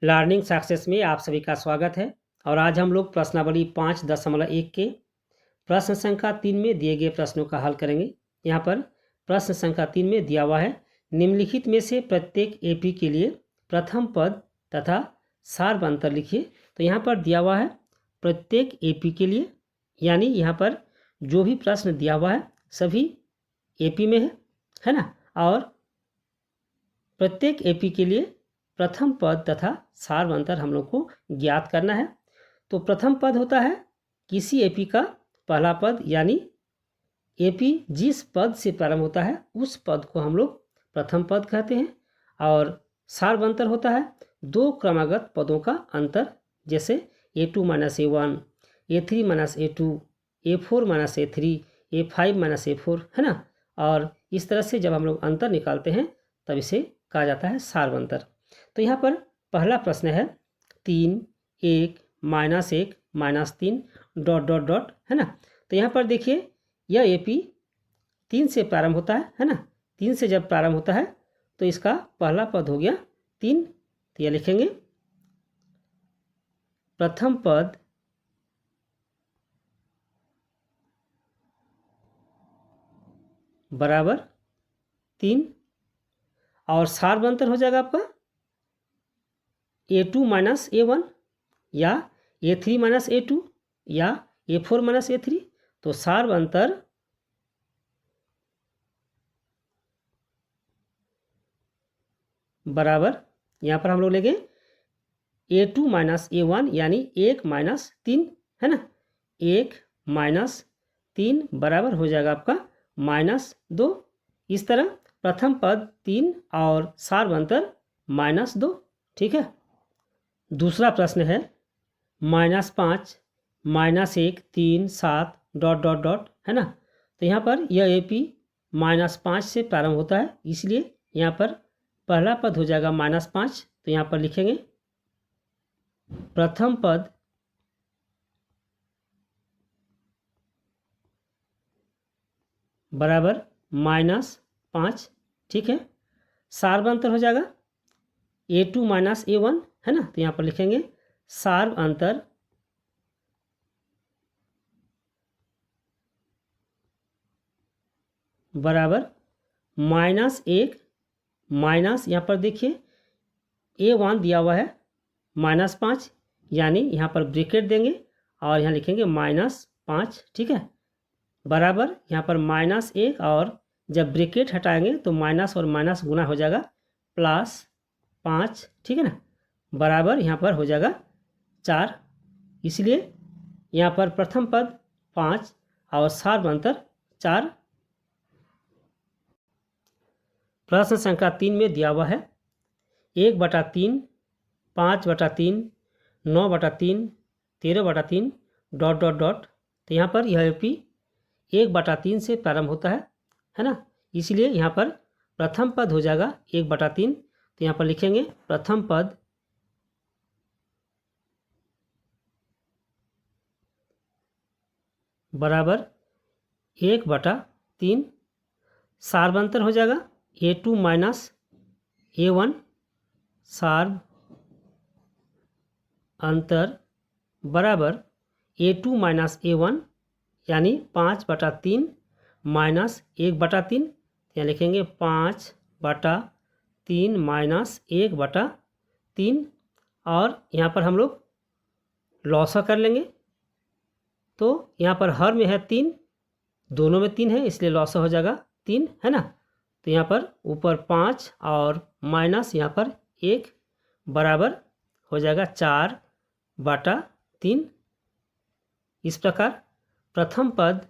Learning success में आप सभी का स्वागत है। और आज हम लोग प्रश्नावली 5.1 के प्रश्न संख्या 3 में दिए गए प्रश्नों का हल करेंगे। यहाँ पर प्रश्न संख्या 3 में दिया हुआ है, निम्नलिखित में से प्रत्येक एपी के लिए प्रथम पद तथा सार्वंतर लिखिए। तो यहाँ पर दिया हुआ है प्रत्येक एपी के लिए, यानी यहाँ पर जो भी प्रश्न दिया हुआ है सभी एपी में है ना। और प्रत्येक एपी के लिए प्रथम पद तथा सार्वंतर हम लोग को ज्ञात करना है। तो प्रथम पद होता है किसी एपी का पहला पद, यानी एपी जिस पद से प्रारंभ होता है उस पद को हम लोग प्रथम पद कहते हैं। और सार्वंतर होता है दो क्रमागत पदों का अंतर, जैसे A2 - A1, A3 - A2, A4 - A3, A5 - A4, है ना। और इस तरह से जब हम लोग अंतर निकालते हैं तब इसे कहा जाता है सार्वंतर। तो यहाँ पर पहला प्रश्न है 3, 1, -1, -3 ... है ना। तो यहाँ पर देखिए यह एपी 3 से प्रारंभ होता है ना। 3 से जब प्रारंभ होता है तो इसका पहला पद हो गया 3। तो यह लिखेंगे प्रथम पद बराबर 3। और सार्वंतर हो जाएगा आपका A2 - A1 या A3 - A2 या A4 - A3। तो सार्वंतर बराबर यहाँ पर हम लोग लेंगे A2 - A1, यानी 1 - 3, है ना। 1 - 3 बराबर हो जाएगा आपका -2। इस तरह प्रथम पद 3 और सार्वंतर -2। ठीक है। दूसरा प्रश्न है -5, -1, 3, 7 ... है ना। तो यहाँ पर यह एपी -5 से प्रारंभ होता है, इसलिए यहाँ पर पहला पद हो जाएगा -5। तो यहाँ पर लिखेंगे प्रथम पद बराबर -5। ठीक है। सार्वंतर हो जाएगा A2 - A1, है ना। तो यहाँ पर लिखेंगे सार्वंतर बराबर -1 माइनस, यहाँ पर देखिए A1 दिया हुआ है -5, यानी यहाँ पर ब्रैकेट देंगे और यहाँ लिखेंगे -5। ठीक है। बराबर यहाँ पर -1 और जब ब्रैकेट हटाएंगे तो माइनस और माइनस गुना हो जाएगा +5। ठीक है ना। बराबर यहाँ पर हो जाएगा 4। इसलिए यहाँ पर प्रथम पद 5 और सार्वंतर 4। प्रश्न संख्या 3 में दिया हुआ है 1/3, 5/3, 9/3, 13/3 ... तो यहाँ पर यह एपी 1/3 से प्रारंभ होता है ना। इसलिए यहाँ पर प्रथम पद हो जाएगा 1/3। तो यहाँ पर लिखेंगे प्रथम पद बराबर 1/3। सार्वंतर हो जाएगा A2 - A1, सार्वंतर बराबर A2 - A1, यानी 5/3 -1/3। यहाँ लिखेंगे 5/3 -1/3। और यहाँ पर हम लोग लॉसा कर लेंगे। तो यहाँ पर हर में है 3, दोनों में 3 है, इसलिए लॉसा हो जाएगा 3, है ना। तो यहाँ पर ऊपर 5 और माइनस यहाँ पर 1 बराबर हो जाएगा 4/3। इस प्रकार प्रथम पद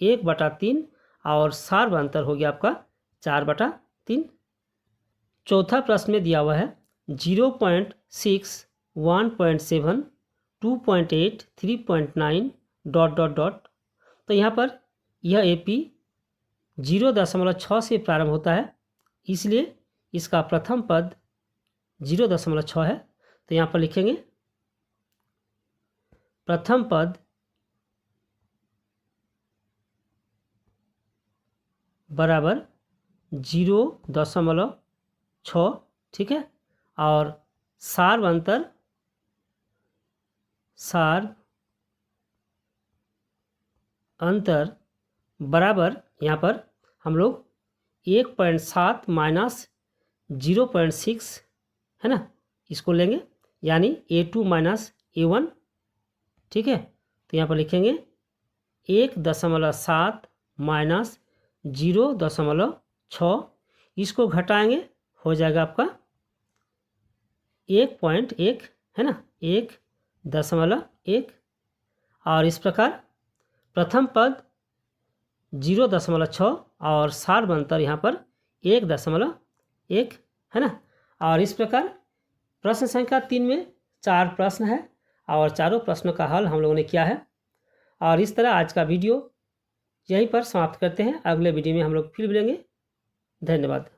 1/3 और सार्वंतर हो गया आपका 4/3। चौथा प्रश्न में दिया हुआ है 0.6, 1.7, 2.8, 3.9 ... तो यहाँ पर यह एपी 0.6 से प्रारंभ होता है, इसलिए इसका प्रथम पद 0.6 है। तो यहाँ पर लिखेंगे प्रथम पद बराबर 0.6। ठीक है। और सार्वंतर अंतर बराबर, यहाँ पर हम लोग 1.7 माइनस 0.6 है ना, इसको लेंगे, यानी A2 माइनस A1। ठीक है, तो यहाँ पर लिखेंगे 1.7 माइनस 0.6, इसको घटाएंगे, हो जाएगा आपका 1.1 है ना, 1.1। और इस प्रकार प्रथम पद 0.6 और सार्वंतर यहाँ पर 1.1 है ना। और इस प्रकार प्रश्न संख्या 3 में 4 प्रश्न है और चारों प्रश्नों का हल हम लोगों ने किया है। और इस तरह आज का वीडियो यहीं पर समाप्त करते हैं। अगले वीडियो में हम लोग फिर मिलेंगे। धन्यवाद।